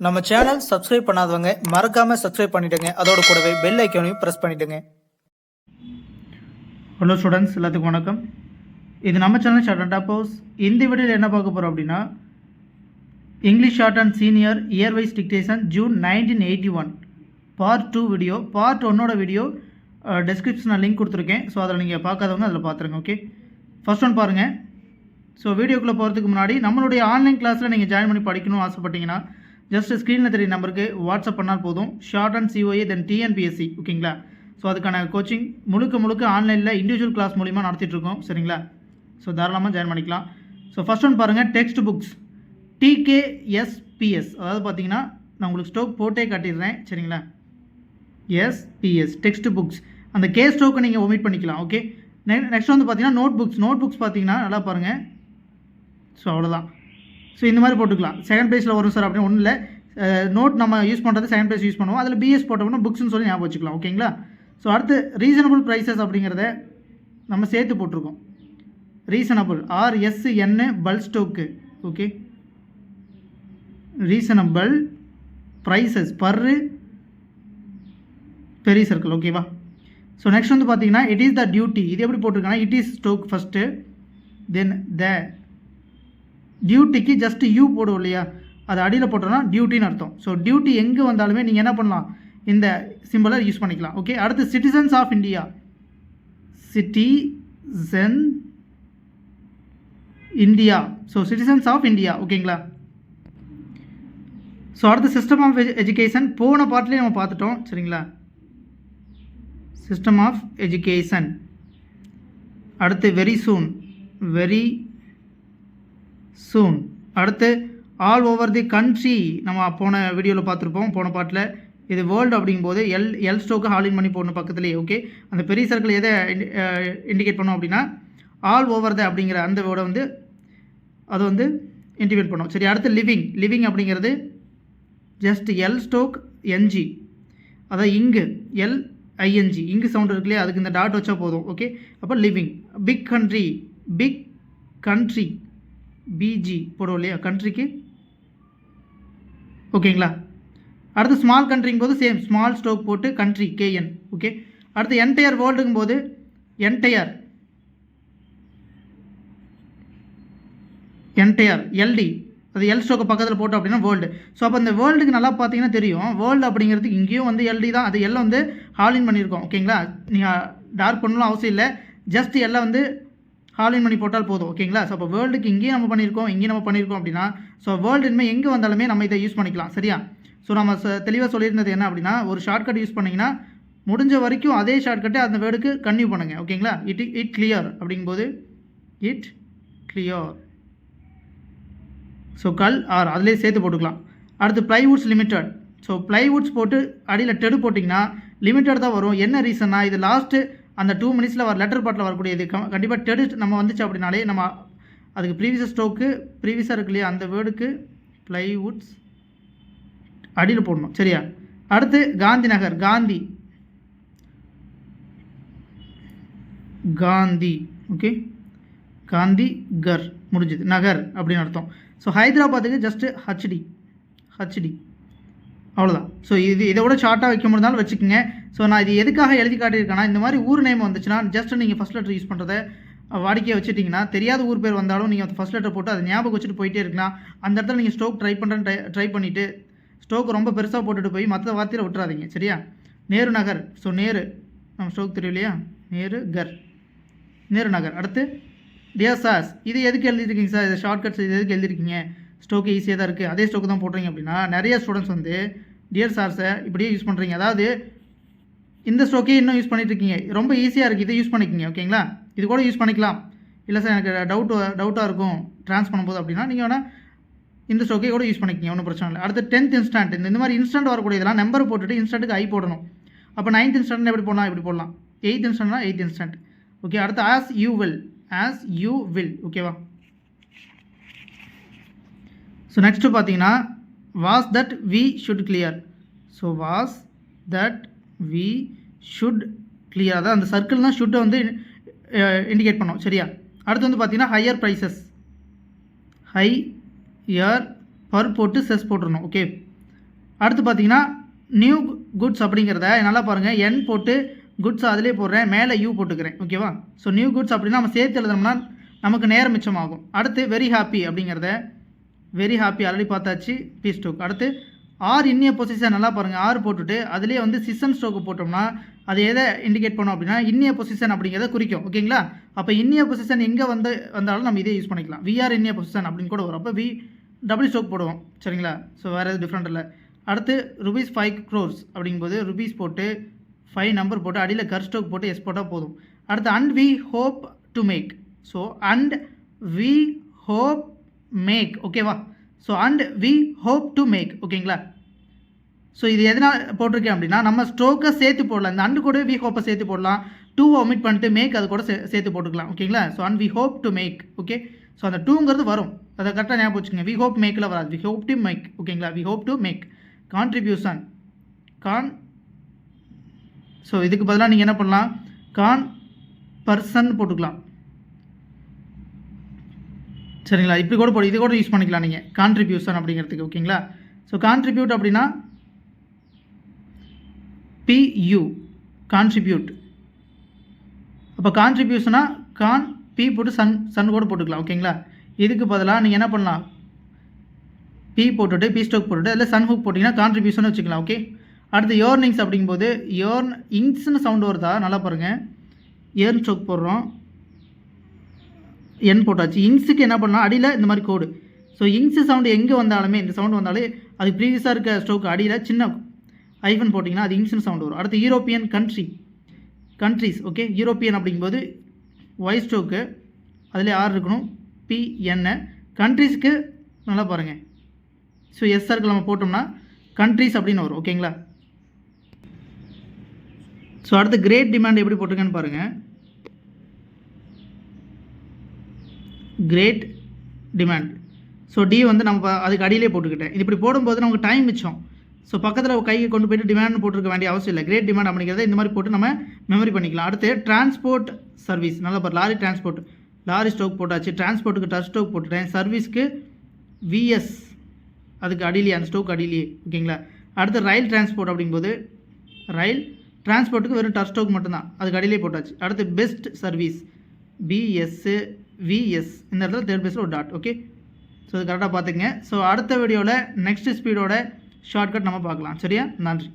நம்ம channel subscribe பண்ணாதவங்க மறக்காம சப்ஸ்கிரைப் பண்ணிடுங்க. அதோட கூடவே பெல் ஐக்கானையும் பிரஸ் பண்ணிடுங்க. ஹலோ ஸ்டூடெண்ட்ஸ், எல்லாத்துக்கும் வணக்கம். இது நம்ம சேனல் ஷார்ட் அண்ட் டாப்போஸ். இந்த வீடியோவில் என்ன பார்க்க போகிறோம் அப்படின்னா, English short and senior year wise dictation June 1981 part 2 வீடியோ. பார்ட் 1ஓட வீடியோ டெஸ்கிரிப்ஷனில் லிங்க் கொடுத்துருக்கேன். ஸோ அதில் நீங்கள் பார்க்காதவங்க அதில் பார்த்துருங்க. ஓகே, ஃபர்ஸ்ட் ஒன் பாருங்கள். ஸோ வீடியோக்குள்ளே போகிறதுக்கு முன்னாடி நம்மளுடைய ஆன்லைன் கிளாஸில் நீங்கள் ஜாயின் பண்ணி படிக்கணும்னு ஆசைப்பட்டீங்கன்னா ஜஸ்ட் ஸ்க்ரீனில் தெரிய நம்பருக்கு வாட்ஸ்அப் பண்ணால் போதும். Short and COA then TNPSC. ஓகேங்களா? ஸோ அதுக்கான கோச்சிங் முழுக்க ஆன்லைனில் இண்டிவிஜுவல் கிளாஸ் மூலிமா நடத்திட்டுருக்கோம். சரிங்களா? ஸோ தாராளமாக ஜாயின் பண்ணிக்கலாம். ஸோ ஃபஸ்ட் ஒன் பாருங்கள், டெக்ஸ்ட் புக்ஸ் டிகேஎஸ்பிஎஸ். அதாவது பார்த்தீங்கன்னா நான் உங்களுக்கு ஸ்டோக் போட்டே காட்டிடுறேன். சரிங்களா? SBS text books. அந்த கே ஸ்டோக்கை நீங்கள் ஒமிட் பண்ணிக்கலாம். ஓகே, நெக்ஸ்ட் வந்து பார்த்தீங்கன்னா நோட் புக்ஸ் பார்த்தீங்கன்னா நல்லா பாருங்கள். ஸோ அவ்வளோதான். ஸோ இந்த மாதிரி போட்டுக்கலாம். செகண்ட் பேஜில் வரும் சார் அப்படின்னு ஒன்றும் இல்லை. நோட் நம்ம யூஸ் பண்ணுறது செகண்ட் பேஜ் யூஸ் பண்ணுவோம். அதில் பிஎஸ் போட்டோம்னா புக்ஸ்னு சொல்லி ஞாபகம் வச்சுக்கலாம். ஓகேங்களா? ஸோ அடுத்து ரீசனபிள் ப்ரைஸஸ் அப்படிங்கிறத நம்ம சேர்த்து போட்டிருக்கோம். Reasonable RSN bulk ஸ்டோக்கு. Okay, reasonable prices per பெரிய சர்க்கிள். ஓகேவா? ஸோ நெக்ஸ்ட் வந்து பார்த்தீங்கன்னா இட் இஸ் த டியூட்டி. இது எப்படி போட்டிருக்காங்கன்னா it is stoke first, then the டியூட்டிக்கு ஜஸ்ட் யூ போடுவோம் இல்லையா, அது அடியில் போட்டோம்னா டியூட்டின்னு அர்த்தம். ஸோ டியூட்டி எங்கே வந்தாலுமே நீங்கள் என்ன பண்ணலாம், இந்த சிம்பிளை யூஸ் பண்ணிக்கலாம். ஓகே, அடுத்து citizens of India. Citizen India. So citizens of India. ஓகேங்களா? ஸோ அடுத்து சிஸ்டம் ஆஃப் எஜுகேஷன் போன பார்ட்லேயே நம்ம பார்த்துட்டோம். சரிங்களா? System of education. அடுத்து வெரி சூன். அடுத்து ஆல் ஓவர் தி கண்ட்ரி. நம்ம போன வீடியோவில் பார்த்துருப்போம், போன பாட்டில். இது வேர்ல்டு அப்படிங்கும்போது எல் ஸ்டோக்கு ஹாலின் பண்ணி போடணும் பக்கத்துலேயே. ஓகே, அந்த பெரிய சர்க்கிள் எதை இண்டிகேட் பண்ணோம் அப்படின்னா ஆல் ஓவர் த அப்படிங்கிற அந்த வேர்டை வந்து அதை வந்து இண்டிகேட் பண்ணோம். சரி, அடுத்து லிவிங் அப்படிங்கிறது ஜஸ்ட் எல் ஸ்டோக் என்ஜி, அதாவது இங்கு LING இங்கு சவுண்ட் இருக்கு இல்லையா, அதுக்கு இந்த டாட் வச்சா போதும். ஓகே, அப்போ லிவிங். பிக் கண்ட்ரி BG போடுவோம் இல்லையா கண்ட்ரிக்கு. ஓகேங்களா? அடுத்து ஸ்மால் கண்ட்ரிங்கும் போது சேம் ஸ்மால் ஸ்டோக் போட்டு கண்ட்ரி KN. ஓகே, அடுத்து என்டையர் வேர்ல்டுங்கும் போது என்டையர் LD, அது எல் ஸ்டோக்கு பக்கத்தில் போட்டோம் அப்படின்னா வேர்ல்டு. ஸோ அப்போ இந்த வேர்ல்டுக்கு நல்லா பார்த்தீங்கன்னா தெரியும், வேர்ல்டு அப்படிங்கிறதுக்கு இங்கேயும் வந்து LD தான், அது எல்லாம் வந்து ஹாலின் பண்ணியிருக்கோம். ஓகேங்களா? நீங்கள் டார்க் பண்ணலாம் அவசியம் இல்லை, ஜஸ்ட் எல்லாம் வந்து ஹாலின் பண்ணி போட்டால் போதும். ஓகேங்களா? ஸோ அப்போ வேர்ல்டுக்கு இங்கேயும் நம்ம பண்ணியிருக்கோம் அப்படின்னா ஸோ வேர்ல்டு இனிமேல் எங்கே வந்தாலுமே நம்ம இதை யூஸ் பண்ணிக்கலாம். சரியா? ஸோ நம்ம தெளிவாக சொல்லியிருந்தது என்ன அப்படின்னா, ஒரு ஷார்ட்கட் யூஸ் பண்ணிங்கன்னா முடிஞ்ச வரைக்கும் அதே ஷார்ட்கட்டை அந்த வேர்டுக்கு கன்டினியூ பண்ணுங்கள். ஓகேங்களா? இட் கிளியர் அப்படிங்கும்போது இட் கிளியர். ஸோ ஆர் அதிலே சேர்த்து போட்டுக்கலாம். அடுத்து ப்ளைவுட்ஸ் லிமிட்டட். ஸோ ப்ளைவுட்ஸ் போட்டு அடியில் டெடு போட்டிங்கன்னா லிமிட்டட் தான் வரும். என்ன ரீசன்னா, இது லாஸ்ட்டு அந்த 2 மினிட்ஸில் வர லெட்டர் பாட்டில் வரக்கூடியது கண்டிப்பாக டெடு நம்ம வந்துச்சு அப்படின்னாலே நம்ம அதுக்கு ப்ரீவியஸாக இருக்கு இல்லையா அந்த வேர்டுக்கு ப்ளைவுட்ஸ் அடியில் போடணும். சரியா? அடுத்து காந்தி நகர். காந்தி. ஓகே, காந்தி கர் முடிஞ்சுது, நகர் அப்படின்னு அர்த்தம். ஸோ ஹைதராபாத்துக்கு ஜஸ்ட்டு ஹச்டி அவ்வளோதான். ஸோ இதை விட ஷார்ட்டாக வைக்க முடிந்தாலும் வச்சுக்கோங்க. ஸோ நான் இது எதுக்காக எழுதி காட்டியிருக்கேன்னா, இந்த மாதிரி ஊர் நேம் வந்துச்சுன்னா ஜஸ்ட் நீங்கள் ஃபஸ்ட் லெட்டர் யூஸ் பண்ணுறதை வாடிக்கையாக வச்சுட்டிங்கன்னா தெரியாத ஊர் பேர் வந்தாலும் நீங்கள் ஃபஸ்ட் லெட்டர் போட்டு அதை ஞாபகம் வச்சுட்டு போயிட்டே இருக்கலாம். அந்த இடத்துல நீங்கள் ஸ்டோக் ட்ரை பண்ணிவிட்டு ஸ்டோக் ரொம்ப பெருசாக போட்டுட்டு போய் மற்ற வார்த்தையில் விட்டுறாதீங்க. சரியா? நேரு நகர். ஸோ நேரு நம்ம ஸ்டோக் தெரியும் இல்லையா, நேரு நகர். அடுத்து டியர் சார்ஸ். இது எதுக்கு எழுதிருக்கீங்க சார், இது ஷார்ட்கட்ஸ் இது எதுக்கு எழுதிருக்கீங்க, ஸ்டோக்கு ஈஸியாக தான் இருக்குது அதே ஸ்டோக்கு தான் போடுறீங்க அப்படின்னா நிறைய ஸ்டூடெண்ட்ஸ் வந்து டியர் சார்ஸை இப்படியே யூஸ் பண்ணுறீங்க. அதாவது இந்த ஸ்டோக்கே இன்னும் யூஸ் பண்ணிட்டு இருக்கீங்க, ரொம்ப ஈஸியாக இருக்குது, இதை யூஸ் பண்ணிக்கிங்க. ஓகேங்களா? இது கூட யூஸ் பண்ணிக்கலாம். இல்லை சார் எனக்கு டவுட்டாக இருக்கும் ட்ரான்ஸ் பண்ணும்போது அப்படின்னா நீங்கள் வேணால் இந்த ஸ்டோக்கே கூட யூஸ் பண்ணிக்கிங்க, ஒன்றும் பிரச்சனை இல்லை. அடுத்து 10th இன்ஸ்டன்ட். இந்த மாதிரி இன்ஸ்டன்ட் வரக்கூடியதெல்லாம் நம்பர் போட்டுட்டு இன்ஸ்டன்ட்டுக்கு ஐ போடணும். அப்போ 9th இன்ஸ்டன்ட் எப்படி போடலாம், இப்படி போடலாம். 8th இன்ஸ்டன்ட்னா 8th இன்ஸ்டன்ட். ஓகே, அடுத்து ஆஸ் யூ வில். ஓகேவா? ஸோ நெக்ஸ்ட்டு பார்த்தீங்கன்னா was that we should clear. So was that we should clear, அதான் அந்த சர்க்கிள் தான் ஷுட்டை வந்து இண்டிகேட் பண்ணோம். சரியா? அடுத்து வந்து பார்த்தீங்கன்னா ஹையர் ப்ரைஸஸ். ஹை இயர் பர் போட்டு செஸ் போட்டுருணும். ஓகே, அடுத்து பார்த்தீங்கன்னா நியூ குட்ஸ் அப்படிங்கிறத நல்லா பாருங்கள், என் போட்டு குட்ஸ் அதிலே போடுறேன், மேலே யூ போட்டுக்கிறேன். ஓகேவா? ஸோ நியூ குட்ஸ் அப்படின்னா நம்ம சேர்த்து எழுதணும்னா நமக்கு நேரம் மிச்சமாகும். அடுத்து வெரி ஹாப்பி அப்படிங்கிறத வெரி ஹாப்பி ஆல்ரெடி பார்த்தாச்சு, பி ஸ்ட்ரோக். அடுத்து ஆர் இன்னிய பொசிஷன் நல்லா பாருங்கள், ஆர் போட்டுட்டு அதிலே வந்து சிஸ்டம் ஸ்ட்ரோக்கு போட்டோம்னா அது எதை இண்டிகேட் பண்ணோம் அப்படின்னா இன்னிய பொசிஷன் அப்படிங்கிறத குறிக்கும். ஓகேங்களா? அப்போ இன்னிய பொசிஷன் எங்கே வந்தாலும் நம்ம இதே யூஸ் பண்ணிக்கலாம். விஆர் இன்னிய பொசிஷன் அப்படின்னு கூட வரும். அப்போ வி டபுள் ஸ்ட்ரோக் போடுவோம். சரிங்களா? ஸோ வேறு எதுவும் டிஃப்ரெண்ட் இல்லை. அடுத்து ருபீஸ் 5 crores அப்படிங்கும்போது ருபீஸ் போட்டு 5 நம்பர் போட்டு அடியில் கர் ஸ்ட்ரோக் போட்டு எஸ் போட்டால் போதும். அடுத்து and we hope to make. So and we hope make. ஓகேவா? So and we hope to make. ஓகேங்களா? ஸோ இது எதனால் போட்டிருக்கேன் அப்படின்னா நம்ம ஸ்ட்ரோக்கை சேர்த்து போடலாம். இந்த அண்டு கூட வி ஹோப்பை சேர்த்து போடலாம். டூவை ஒமிட் பண்ணிட்டு மேக் அது கூட சேர்த்து போட்டுக்கலாம். ஓகேங்களா? So and we hope to make. Okay, so அந்த டூங்கிறது வரும், அதை கரெக்டாக ஞாபகம் வச்சுக்கோங்க. வி ஹோப் மேக்கில் வராது, வி ஹோப் டு மேக். ஓகேங்களா? We hope to make. Contribution so இதுக்கு பதிலாக நீங்கள் என்ன பண்ணலாம், பர்சன் போட்டுக்கலாம். சரிங்களா? இப்படி கூட இது கூட யூஸ் பண்ணிக்கலாம் நீங்கள் கான்ட்ரிபியூஷன் அப்படிங்கிறதுக்கு. ஓகேங்களா? ஸோ கான்ட்ரிபியூட் அப்படின்னா PU கான்ட்ரிபியூட். அப்போ கான்ட்ரிபியூஷனா பி போட்டு சன் கூட போட்டுக்கலாம். ஓகேங்களா? இதுக்கு பதிலாக நீங்கள் என்ன பண்ணலாம், பி போட்டுட்டு பி ஸ்ட்ரோக் போட்டுட்டு அதில் சன் ஹூக் போட்டிங்கன்னா கான்ட்ரிபியூஷன் வச்சுக்கலாம். ஓகே, அடுத்து ஏர்னிங்ஸ் அப்படிங்கும்போது இங்ஸ்னு சவுண்டு வருதா நல்லா பாருங்கள், ஏர்ன் ஸ்ட்ரோக் போடுறோம், என் போட்டாச்சு. இங்ஸுக்கு என்ன பண்ணலாம், அடியில் இந்த மாதிரி கோடு. ஸோ இங்ஸு சவுண்டு எங்கே வந்தாலுமே, இந்த சவுண்டு வந்தாலே அது ப்ரீவியஸாக இருக்க ஸ்ட்ரோக் அடியில் சின்ன ஐஃபன் போட்டிங்கன்னா அது இங்ஸ்னு சவுண்டு வரும். அடுத்து யூரோப்பியன் கண்ட்ரீஸ். ஓகே, யூரோப்பியன் அப்படிங்கும்போது ஒய் ஸ்ட்ரோக்கு அதில் ஆர் இருக்கணும், PN. கண்ட்ரீஸ்க்கு நல்லா பாருங்கள், ஸோ எஸ் சர்க்கிள் நம்ம போட்டோம்னா கண்ட்ரீஸ் அப்படின்னு வரும். ஓகேங்களா? ஸோ அடுத்து கிரேட் டிமாண்ட் எப்படி போட்டிருக்கேன்னு பாருங்கள். Great demand. ஸோ டி வந்து நம்ம அதுக்கு அடியிலே போட்டுக்கிட்டேன். இது இப்படி போடும்போது நமக்கு டைம் மிச்சம். ஸோ பக்கத்தில் கையை கொண்டு போய்ட்டு டிமாண்ட் போட்டுருக்க வேண்டிய அவசியம் இல்லை. கிரேட் டிமாண்ட் அப்படிங்கிறத இந்த மாதிரி போட்டு நம்ம மெமரி பண்ணிக்கலாம். அடுத்து டிரான்ஸ்போர்ட் சர்வீஸ். நல்லா பாரு, லாரி டிரான்ஸ்போர்ட், லாரி ஸ்ட்ரோக் போட்டாச்சு. டிரான்ஸ்போர்ட்டுக்கு டச் ஸ்ட்ரோக் போட்டுட்டேன். சர்வீஸ்க்கு VS அதுக்கு அடியிலே, அந்த ஸ்ட்ரோக் அடியிலே. ஓகேங்களா? அடுத்து ரயில் டிரான்ஸ்போர்ட் அப்படிங்கும்போது ரயில் டிரான்ஸ்போர்ட்டுக்கு வெறும் டச் ஸ்ட்ரோக் மட்டும்தான், அதுக்கு அடியிலே போட்டாச்சு. அடுத்து பெஸ்ட் சர்வீஸ் BS VS, இந்த இடத்துல தேர்ட் பேஸில் ஒரு டாட். ஓகே, ஸோ இது கரெக்டாக பார்த்துங்க. ஸோ அடுத்த வீடியோவில் நெக்ஸ்ட் ஸ்பீடோட ஷார்ட்கட் நம்ம பார்க்கலாம். சரியா? நன்றி.